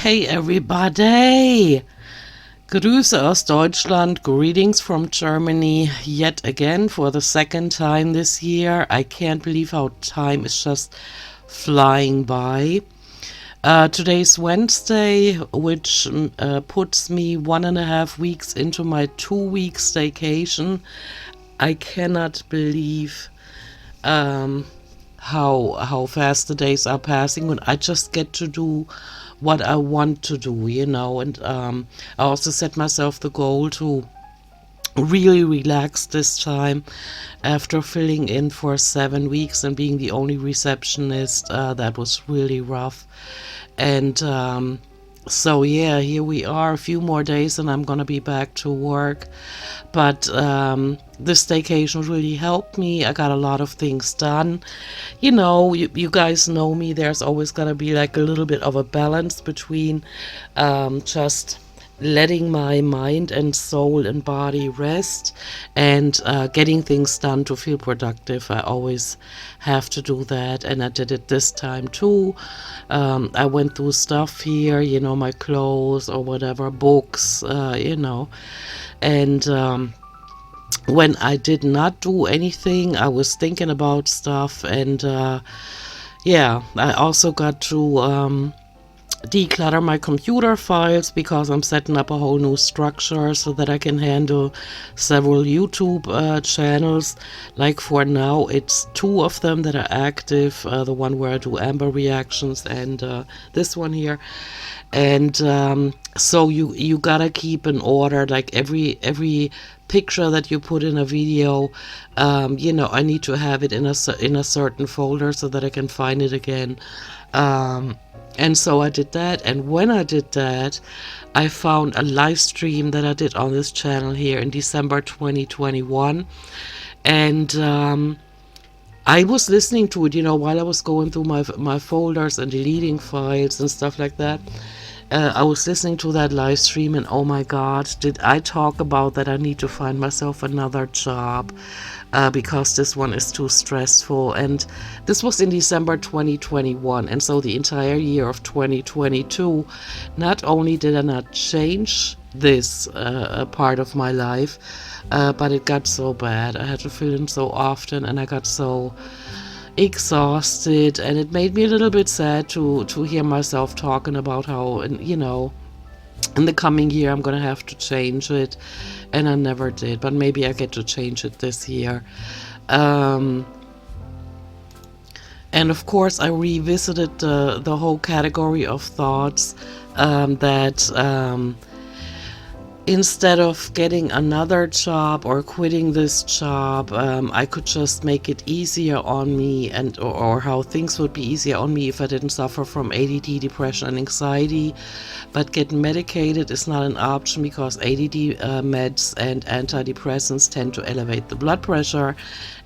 Hey everybody! Grüße aus Deutschland, greetings from Germany yet again for the second time this year. I can't believe how time is just flying by. Today's Wednesday, which puts me 1.5 weeks into my 2 week staycation. I cannot believe how fast the days are passing when I just get to do what I want to do, and I also set myself the goal to really relax this time after filling in for 7 weeks and being the only receptionist. That was really rough. And so yeah, here we are, a few more days and I'm gonna be back to work. But this staycation really helped me. I got a lot of things done. You guys know me. There's always gonna be like a little bit of a balance between just letting my mind and soul and body rest and getting things done to feel productive. I always have to do that, and I did it this time too. I went through stuff here, my clothes or whatever, books, and when I did not do anything, I was thinking about stuff, and I also got to declutter my computer files because I'm setting up a whole new structure so that I can handle several YouTube channels. Like for now, it's 2 of them that are active, the one where I do amber reactions and this one here. And so you gotta keep in order, like every picture that you put in a video, I need to have it in a certain folder so that I can find it again. And so I did that, and when I did that, I found a live stream that I did on this channel here in December 2021, and I was listening to it, while I was going through my folders and deleting files and stuff like that. I was listening to that live stream, and oh my God, did I talk about that I need to find myself another job because this one is too stressful. And this was in December 2021, and so the entire year of 2022, not only did I not change this part of my life, but it got so bad. I had to fill in so often, and I got so exhausted, and it made me a little bit sad to hear myself talking about how, in the coming year I'm gonna have to change it, and I never did, but maybe I get to change it this year. And of course I revisited the whole category of thoughts that instead of getting another job or quitting this job, I could just make it easier on me, or how things would be easier on me if I didn't suffer from ADD, depression, and anxiety. But getting medicated is not an option because ADD meds and antidepressants tend to elevate the blood pressure,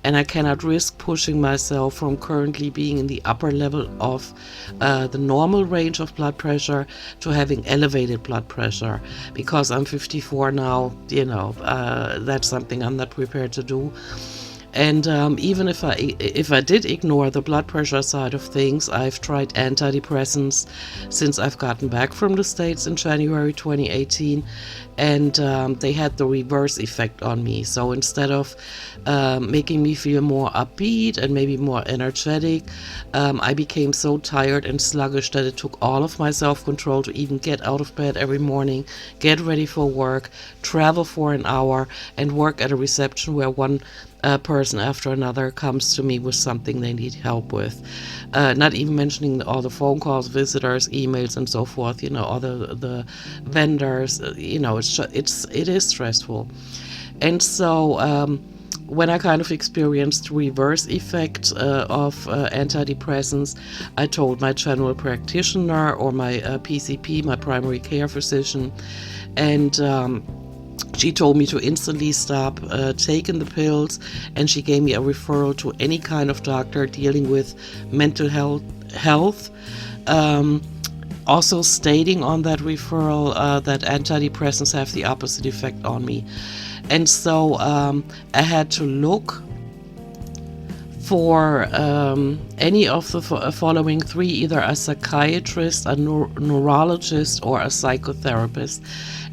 and I cannot risk pushing myself from currently being in the upper level of the normal range of blood pressure to having elevated blood pressure. Because I'm 54 now, that's something I'm not prepared to do. And even if I did ignore the blood pressure side of things, I've tried antidepressants since I've gotten back from the States in January 2018, and they had the reverse effect on me. So instead of making me feel more upbeat and maybe more energetic, I became so tired and sluggish that it took all of my self-control to even get out of bed every morning, get ready for work, travel for an hour, and work at a reception where one person after another comes to me with something they need help with. Not even mentioning all the phone calls, visitors, emails, and so forth. All the vendors. It is stressful. And so when I kind of experienced reverse effect of antidepressants, I told my general practitioner or my PCP, my primary care physician, and she told me to instantly stop taking the pills, and she gave me a referral to any kind of doctor dealing with mental health. Also stating on that referral that antidepressants have the opposite effect on me. And so I had to look for any of the following three, either a psychiatrist, a neurologist, or a psychotherapist.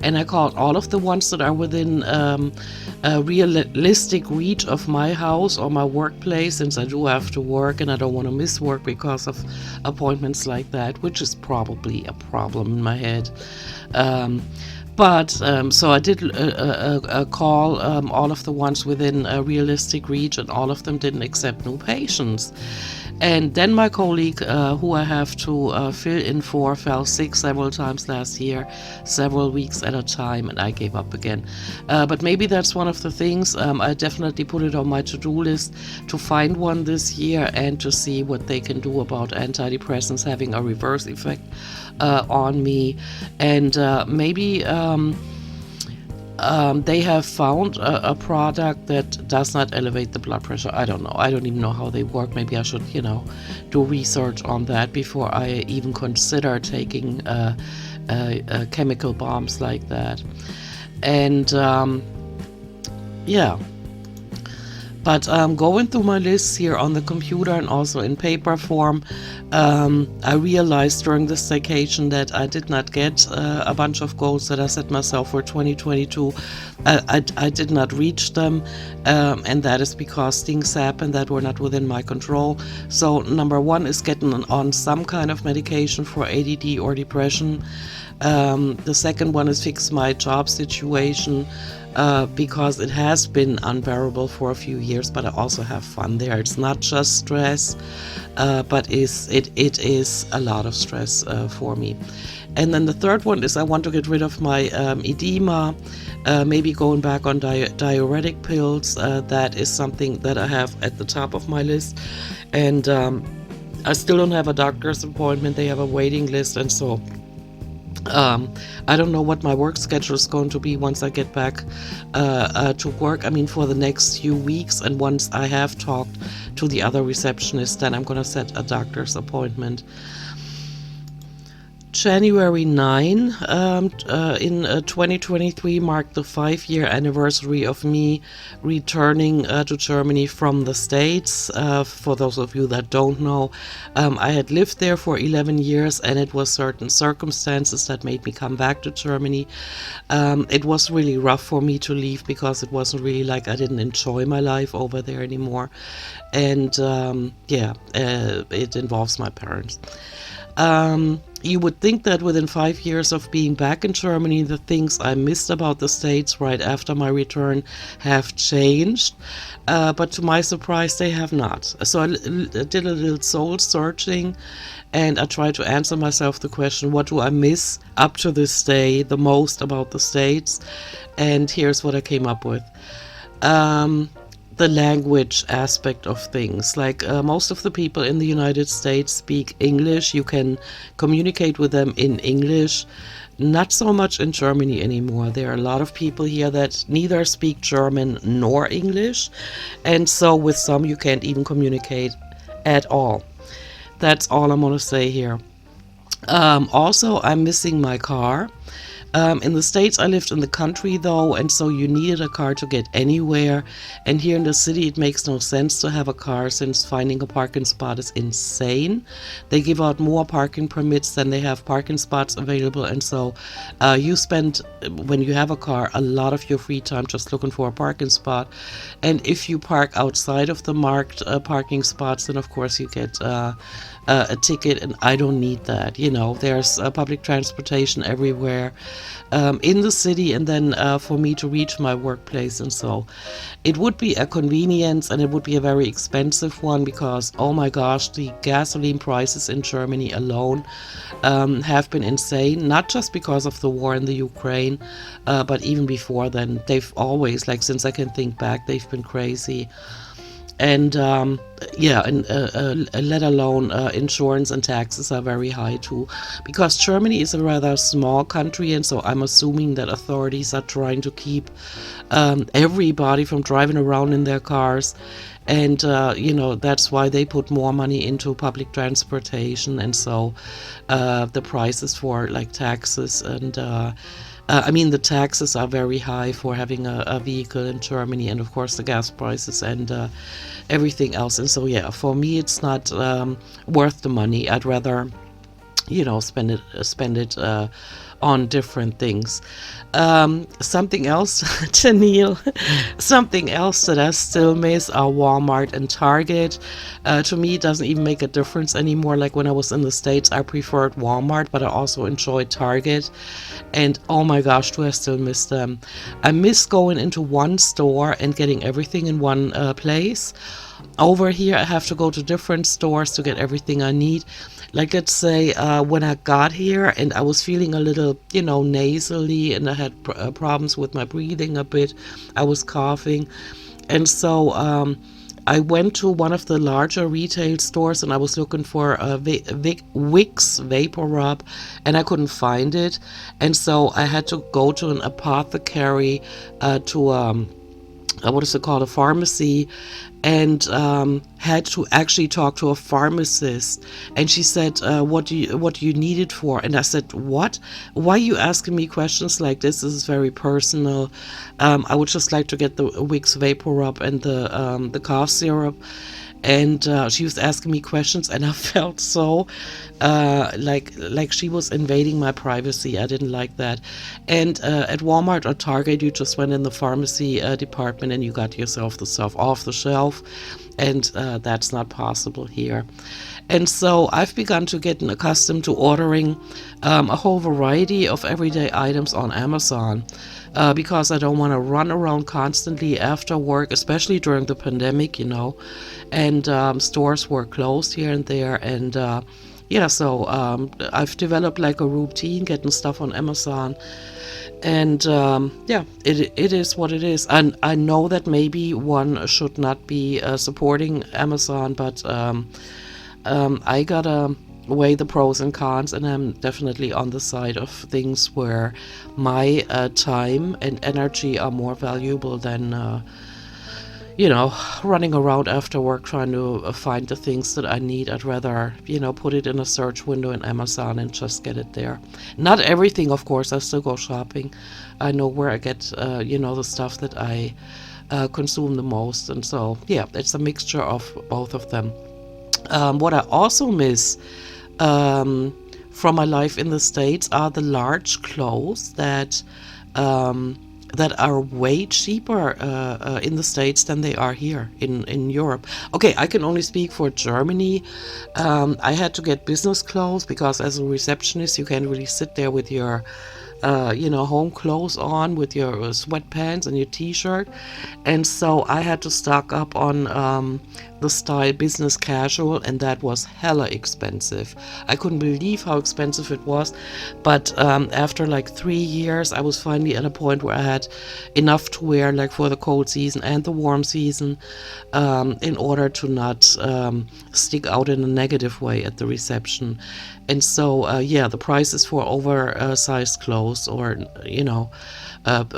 And I called all of the ones that are within a realistic reach of my house or my workplace, since I do have to work and I don't want to miss work because of appointments like that, which is probably a problem in my head. So I did call all of the ones within a realistic reach, and all of them didn't accept new patients. And then my colleague, who I have to fill in for, fell sick several times last year, several weeks at a time, and I gave up again. But maybe that's one of the things. I definitely put it on my to-do list to find one this year and to see what they can do about antidepressants having a reverse effect on me. And maybe they have found a product that does not elevate the blood pressure. I don't know. I don't even know how they work. Maybe I should, do research on that before I even consider taking chemical bombs like that. And yeah. But going through my lists here on the computer and also in paper form, I realized during this staycation that I did not get a bunch of goals that I set myself for 2022. I did not reach them, and that is because things happened that were not within my control. So number one is getting on some kind of medication for ADD or depression. The second one is fix my job situation. Because it has been unbearable for a few years, but I also have fun there. It's not just stress, but it is a lot of stress for me. And then the third one is I want to get rid of my edema, maybe going back on diuretic pills. That is something that I have at the top of my list. And I still don't have a doctor's appointment. They have a waiting list, and so I don't know what my work schedule is going to be once I get back to work. I mean, for the next few weeks, and once I have talked to the other receptionist, then I'm going to set a doctor's appointment. January 9 in 2023 marked the 5-year anniversary of me returning to Germany from the States. For those of you that don't know, I had lived there for 11 years, and it was certain circumstances that made me come back to Germany. It was really rough for me to leave because it wasn't really like I didn't enjoy my life over there anymore. And it involves my parents. You would think that within 5 years of being back in Germany, the things I missed about the States right after my return have changed, but to my surprise, they have not. So I did a little soul searching, and I tried to answer myself the question, what do I miss up to this day the most about the States? And here's what I came up with. The language aspect of things. Like most of the people in the United States speak English. You can communicate with them in English. Not so much in Germany anymore. There are a lot of people here that neither speak German nor English. And so with some you can't even communicate at all. That's all I'm going to say here. Also, I'm missing my car. In the States, I lived in the country though, and so you needed a car to get anywhere. And here in the city, it makes no sense to have a car since finding a parking spot is insane. They give out more parking permits than they have parking spots available, and so you spend, when you have a car, a lot of your free time just looking for a parking spot. And if you park outside of the marked parking spots, then of course you get a ticket, and I don't need that. There's public transportation everywhere in the city, and then for me to reach my workplace, and so it would be a convenience, and it would be a very expensive one because, oh my gosh, the gasoline prices in Germany alone have been insane, not just because of the war in the Ukraine, but even before then. They've always, since I can think back, they've been crazy. And let alone insurance and taxes are very high too, because Germany is a rather small country, and so I'm assuming that authorities are trying to keep everybody from driving around in their cars, and that's why they put more money into public transportation, and so the prices for taxes and I mean, the taxes are very high for having a vehicle in Germany, and of course the gas prices and everything else. And so, yeah, for me, it's not worth the money. I'd rather, spend it on different things. Something else, Janelle, something else that I still miss are Walmart and Target. To me, it doesn't even make a difference anymore. Like when I was in the States, I preferred Walmart, but I also enjoyed Target. And oh my gosh, do I still miss them. I miss going into one store and getting everything in one place. Over here, I have to go to different stores to get everything I need. Like, let's say when I got here and I was feeling a little, nasally, and I had problems with my breathing a bit. I was coughing. And so I went to one of the larger retail stores and I was looking for a Vicks Vapor Rub, and I couldn't find it. And so I had to go to an apothecary, to what is it called, a pharmacy, and had to actually talk to a pharmacist. And she said, what do you need it for? And I said, what? Why are you asking me questions like this? This is very personal. I would just like to get the Vicks Vapor Rub and the cough syrup. And she was asking me questions, and I felt so like she was invading my privacy. I didn't like that. And at Walmart or Target, you just went in the pharmacy department and you got yourself the stuff off the shelf, and that's not possible here. And so I've begun to get accustomed to ordering a whole variety of everyday items on Amazon. Because I don't want to run around constantly after work, especially during the pandemic, and stores were closed here and there. And so I've developed like a routine getting stuff on Amazon. And it is what it is. And I know that maybe one should not be supporting Amazon, but I gotta weigh the pros and cons, and I'm definitely on the side of things where my time and energy are more valuable than running around after work trying to find the things that I need. I'd rather put it in a search window in Amazon and just get it there. Not everything, of course. I still go shopping. I know where I get the stuff that I consume the most, and so it's a mixture of both of them. What I also miss from my life in the States are the large clothes that are way cheaper in the States than they are here in Europe. Okay, I can only speak for Germany. I had to get business clothes because as a receptionist, you can't really sit there with your home clothes on, with your sweatpants and your t-shirt. And so I had to stock up on the style business casual, and that was hella expensive. I couldn't believe how expensive it was. But after like 3 years, I was finally at a point where I had enough to wear, like for the cold season and the warm season, in order to not stick out in a negative way at the reception. And so, the prices for oversized clothes, or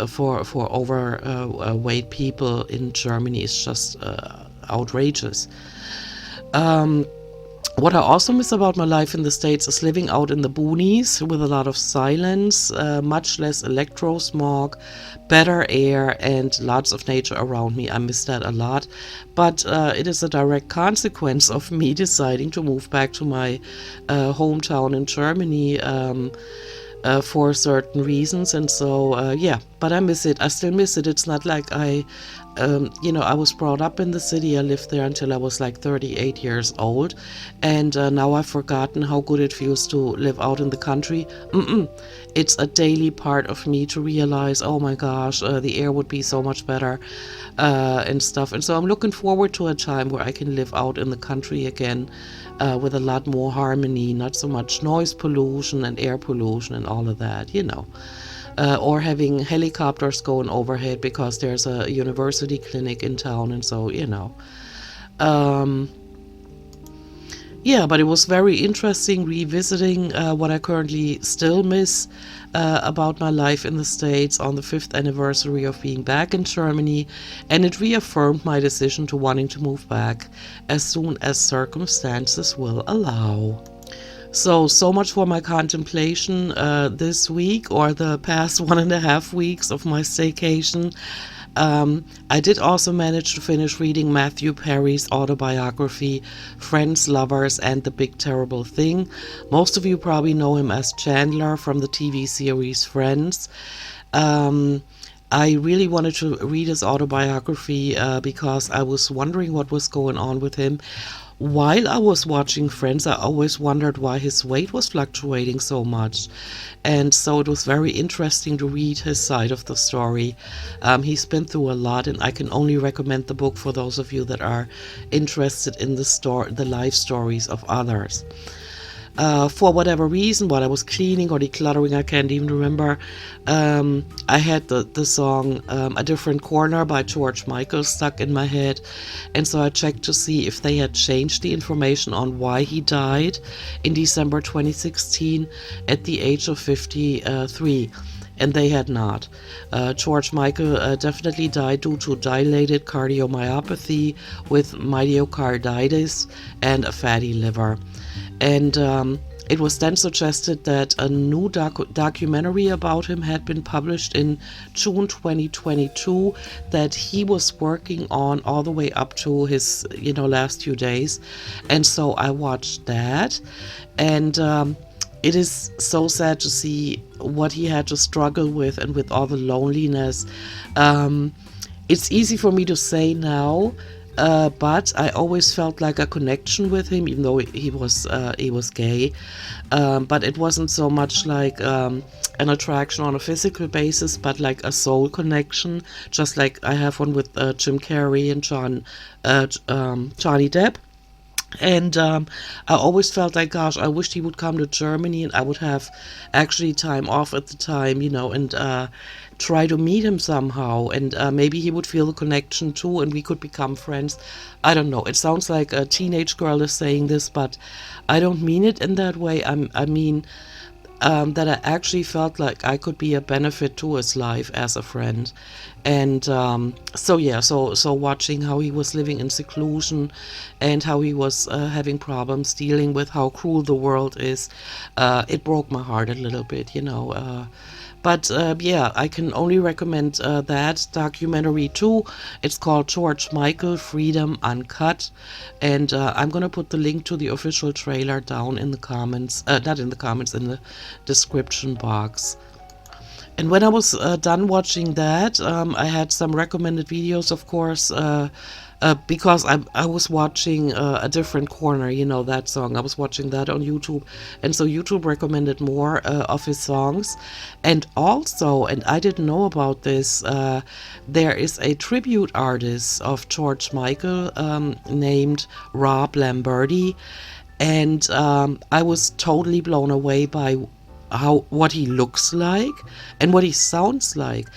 for overweight people in Germany is just outrageous. What I also miss about my life in the States is living out in the boonies with a lot of silence, much less electro smog, better air, and lots of nature around me. I miss that a lot. But it is a direct consequence of me deciding to move back to my hometown in Germany for certain reasons. And so, but I miss it. I still miss it. It's not like I was brought up in the city. I lived there until I was like 38 years old. And now I've forgotten how good it feels to live out in the country. It's a daily part of me to realize, oh my gosh, the air would be so much better and stuff. And so I'm looking forward to a time where I can live out in the country again with a lot more harmony, not so much noise pollution and air pollution and all of that, or having helicopters going overhead because there's a university clinic in town. And so, but it was very interesting revisiting what I currently still miss about my life in the States on the 5th anniversary of being back in Germany, and it reaffirmed my decision to wanting to move back as soon as circumstances will allow. So much for my contemplation this week, or the past 1.5 weeks of my staycation. I did also manage to finish reading Matthew Perry's autobiography, Friends, Lovers, and the Big Terrible Thing. Most of you probably know him as Chandler from the TV series Friends. Um, I really wanted to read his autobiography because I was wondering what was going on with him. While I was watching Friends, I always wondered why his weight was fluctuating so much. And so it was very interesting to read his side of the story. He's been through a lot, and I can only recommend the book for those of you that are interested in the life stories of others. For whatever reason, while I was cleaning or decluttering, I can't even remember, I had the song A Different Corner by George Michael stuck in my head. And so I checked to see if they had changed the information on why he died in December 2016 at the age of 53. And they had not. George Michael definitely died due to dilated cardiomyopathy with myocarditis and a fatty liver. And it was then suggested that a new documentary about him had been published in June 2022 that he was working on all the way up to his, last few days. And so I watched that. And it is so sad to see what he had to struggle with, and with all the loneliness. It's easy for me to say now, but I always felt like a connection with him, even though he was gay. But it wasn't so much like an attraction on a physical basis, but like a soul connection, just like I have one with Jim Carrey and Johnny Depp. And I always felt like, gosh, I wished he would come to Germany, and I would have actually time off at the time, and try to meet him somehow. And maybe he would feel the connection too, and we could become friends. I don't know. It sounds like a teenage girl is saying this, but I don't mean it in that way. I mean that I actually felt like I could be a benefit to his life as a friend. And so watching how he was living in seclusion, and how he was having problems dealing with how cruel the world is, it broke my heart a little bit. But I can only recommend that documentary too. It's called George Michael, Freedom Uncut. And I'm going to put the link to the official trailer down in the comments, not in the comments, in the description box. And when I was done watching that, I had some recommended videos, of course, because I was watching A Different Corner, that song. I was watching that on YouTube. And so YouTube recommended more of his songs. And also, and I didn't know about this, there is a tribute artist of George Michael named Rob Lamberti. And I was totally blown away by what he looks like and what he sounds like.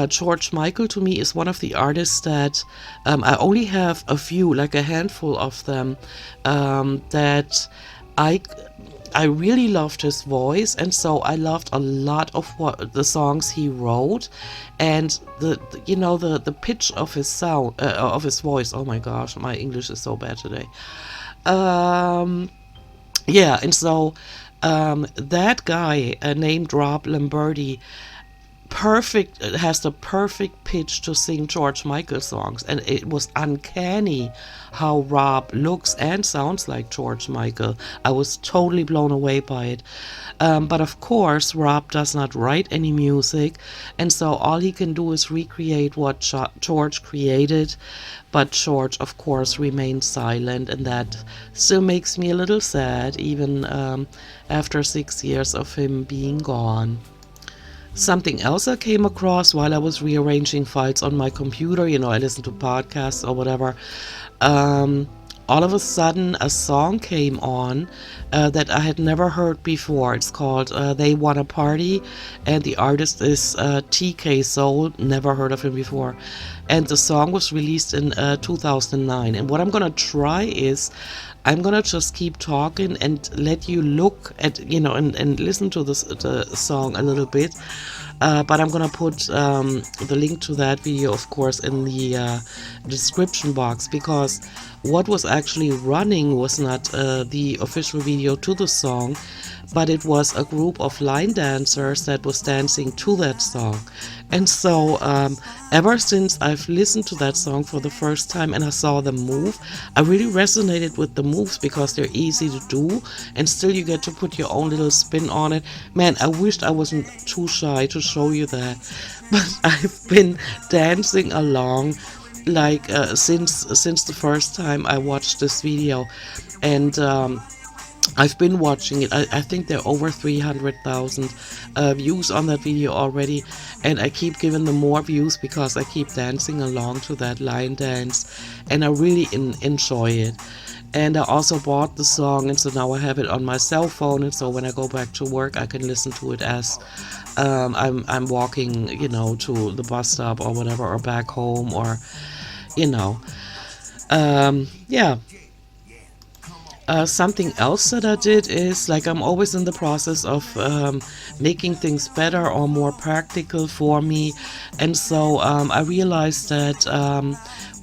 George Michael to me is one of the artists that I only have a few, like a handful of them, that I really loved his voice, and so I loved a lot of what the songs he wrote, and the pitch of his sound, of his voice. Oh my gosh, my English is so bad today. And so that guy named Rob Lamberti has the perfect pitch to sing George Michael songs, and it was uncanny how Rob looks and sounds like George Michael. I was totally blown away by it. But of course, Rob does not write any music, and so all he can do is recreate what George created. But George, of course, remains silent, and that still makes me a little sad, even after 6 years of him being gone. Something else I came across while I was rearranging files on my computer, I listen to podcasts or whatever. All of a sudden, a song came on that I had never heard before. It's called They Wanna Party, and the artist is TK Soul. Never heard of him before. And the song was released in 2009. And what I'm going to try is I'm going to just keep talking and let you look at, and listen to the song a little bit. But I'm gonna put the link to that video, of course, in the description box, because what was actually running was not the official video to the song, but it was a group of line dancers that was dancing to that song. And so ever since I've listened to that song for the first time and I saw them move, I really resonated with the moves because they're easy to do and still you get to put your own little spin on it. Man, I wished I wasn't too shy to show you that, but I've been dancing along like since the first time I watched this video. And I've been watching it. I think there are over 300,000 views on that video already, and I keep giving them more views because I keep dancing along to that line dance, and I really enjoy it. And I also bought the song, and so now I have it on my cell phone, and so when I go back to work, I can listen to it as I'm walking, to the bus stop or whatever, or back home, or yeah. Something else that I did is, like, I'm always in the process of making things better or more practical for me. And so I realized that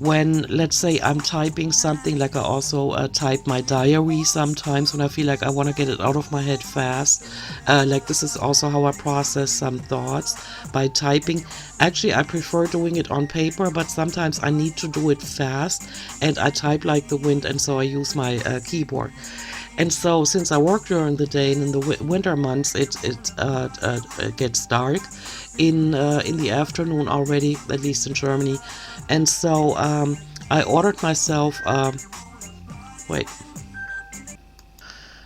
when, let's say, I'm typing something, like I also type my diary sometimes when I feel like I want to get it out of my head fast. Like, this is also how I process some thoughts, by typing. Actually, I prefer doing it on paper, but sometimes I need to do it fast, and I type like the wind, and so I use my keyboard. And so, since I work during the day and in the winter months, it gets dark in the afternoon already, at least in Germany. And so I ordered myself. Wait.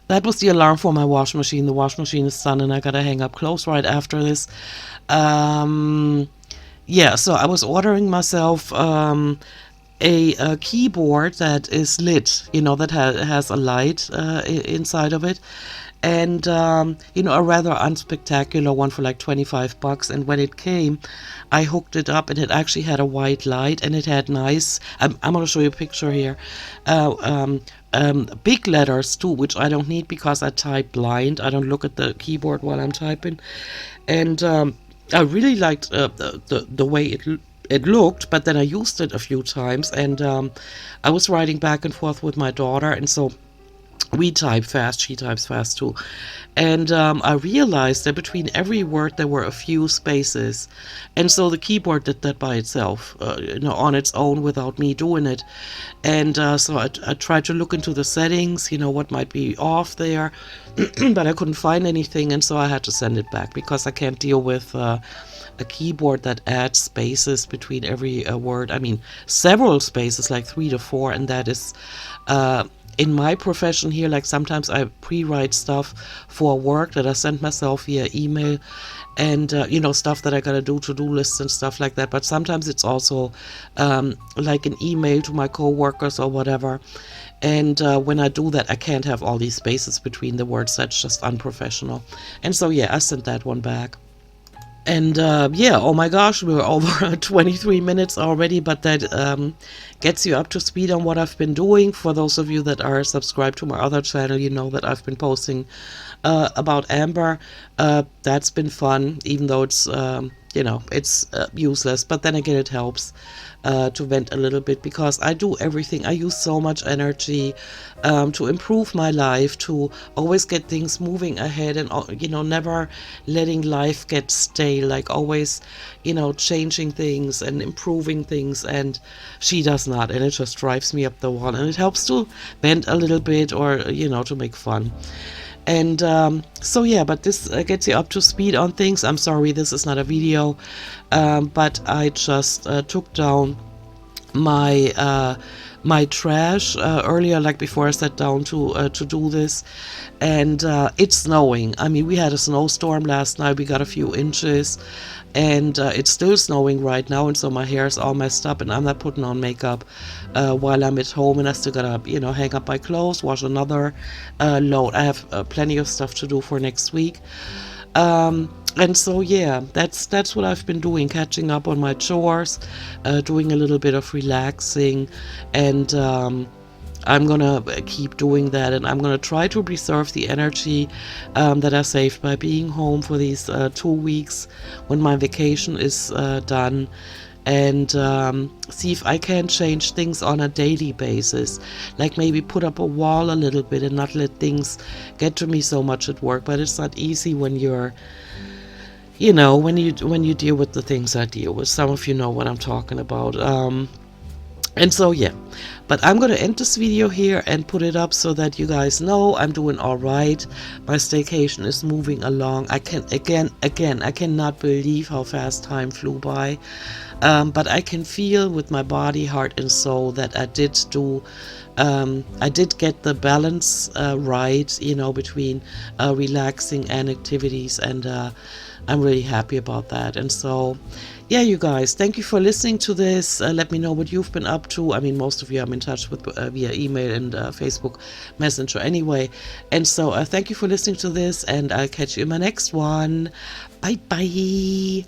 That was the alarm for my washing machine. The washing machine is done, and I gotta hang up clothes right after this. Yeah, so I was ordering myself a keyboard that is lit, that has a light inside of it. And a rather unspectacular one for like $25. And when it came, I hooked it up, and it actually had a white light, and it had nice, I'm going to show you a picture here, big letters too, which I don't need because I type blind. I don't look at the keyboard while I'm typing. And I really liked the way it looked, but then I used it a few times, and I was writing back and forth with my daughter, and so we type fast, she types fast too. And I realized that between every word there were a few spaces. And so the keyboard did that by itself, on its own without me doing it. And so I tried to look into the settings, what might be off there, but I couldn't find anything. And so I had to send it back because I can't deal with a keyboard that adds spaces between every word. I mean, several spaces, like 3 to 4, and that is in my profession here, like sometimes I pre-write stuff for work that I send myself via email, and stuff that I gotta do, to-do lists and stuff like that. But sometimes it's also like an email to my co-workers or whatever. And when I do that, I can't have all these spaces between the words. That's just unprofessional. And so yeah, I sent that one back. And oh my gosh, we're over 23 minutes already, but that gets you up to speed on what I've been doing. For those of you that are subscribed to my other channel, you know that I've been posting about Amber. That's been fun, even though it's, it's useless. But then again, it helps to vent a little bit, because I do everything. I use so much energy to improve my life, to always get things moving ahead, and never letting life get stale, like always changing things and improving things. And she does not, and it just drives me up the wall, and it helps to vent a little bit, or to make fun. And so yeah, but this gets you up to speed on things. I'm sorry, this is not a video, but I just took down my my trash earlier, like before I sat down to do this. And it's snowing. I mean, we had a snowstorm last night. We got a few inches, and it's still snowing right now, and so my hair is all messed up, and I'm not putting on makeup while I'm at home, and I still gotta hang up my clothes, wash another load. I have plenty of stuff to do for next week. And so yeah, that's what I've been doing, catching up on my chores, doing a little bit of relaxing, and I'm gonna keep doing that, and I'm gonna try to preserve the energy that I saved by being home for these 2 weeks when my vacation is done, and see if I can change things on a daily basis, like maybe put up a wall a little bit and not let things get to me so much at work. But it's not easy when you're, when you deal with the things I deal with. Some of you know what I'm talking about. And so, yeah, but I'm going to end this video here and put it up so that you guys know I'm doing all right. My staycation is moving along. I cannot believe how fast time flew by. But I can feel with my body, heart, and soul that I did get the balance right, between relaxing and activities, and I'm really happy about that. And so, yeah, you guys, thank you for listening to this. Let me know what you've been up to. I mean, most of you I'm in touch with via email and Facebook Messenger anyway. And so thank you for listening to this, and I'll catch you in my next one. Bye bye.